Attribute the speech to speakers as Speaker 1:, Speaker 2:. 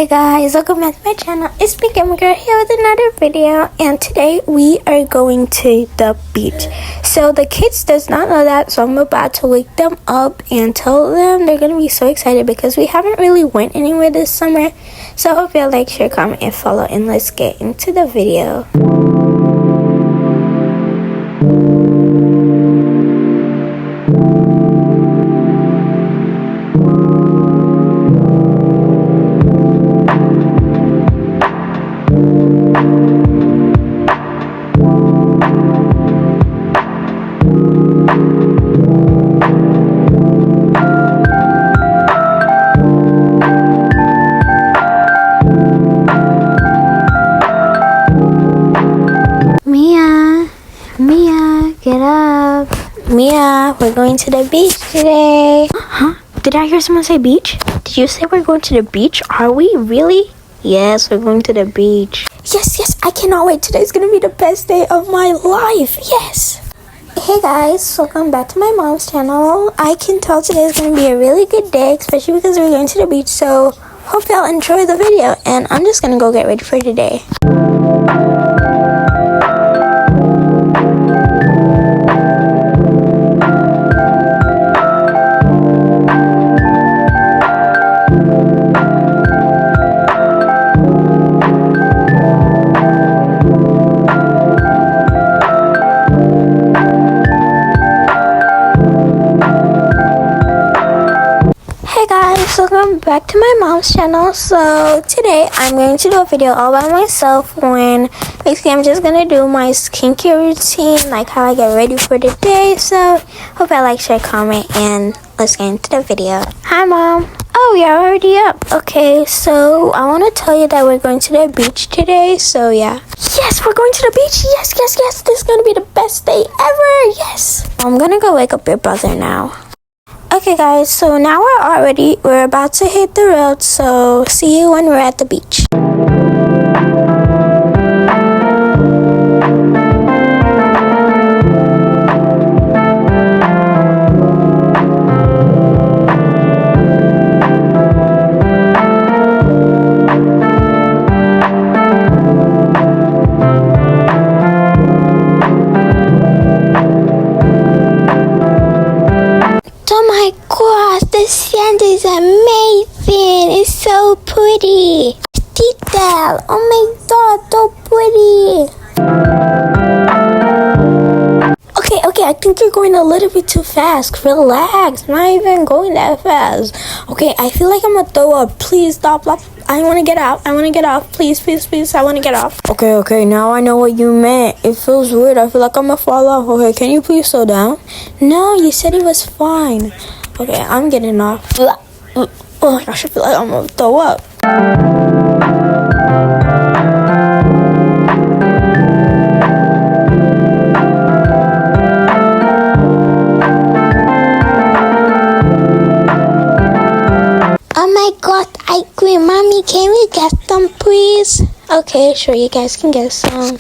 Speaker 1: Hey guys, welcome back to my channel. It's me, Gamer Girl, here with another video, and today we are going to the beach. So the kids does not know that, so I'm about to wake them up and tell them. They're gonna be so excited because we haven't really went anywhere this summer. So I hope y'all like, share, comment, and follow, and let's get into the video. Mia, get up. Mia, we're going to the beach today. Huh? Did I hear someone say beach? Did you say we're going to the beach? Are we really? Yes, we're going to the beach. Yes, I cannot wait. Today's gonna be the best day of my life. Yes. Hey guys, welcome back to my mom's channel. I can tell today is gonna be a really good day, especially because we're going to the beach. So hope y'all enjoy the video, and I'm just gonna go get ready for today. Welcome back to my mom's channel. So today I'm going to do a video all by myself when basically I'm just gonna do my skincare routine, like how I get ready for the day. So hope I like, share, comment, and let's get into the video. Hi mom. Oh, you're already up. Okay, so I want to tell you that we're going to the beach today. So yeah, yes, we're going to the beach. Yes, this is gonna be the best day ever. Yes. I'm gonna go wake up your brother now. Okay guys, so now we're about to hit the road, so see you when we're at the beach. The sand is amazing. It's so pretty. Detail. Oh my god, so pretty. Okay, I think you're going a little bit too fast. Relax. I'm not even going that fast. Okay, I feel like I'm gonna throw up. Please stop. I want to get out. Please. I want to get off. Okay, now I know what you meant. It feels weird. I feel like I'm gonna fall off. Okay, can you please slow down? No, you said it was fine. Okay, I'm getting off. Oh my gosh, I feel like I'm gonna throw up. Oh my god, ice cream. Mommy, can we get some please? Okay, sure, you guys can get some.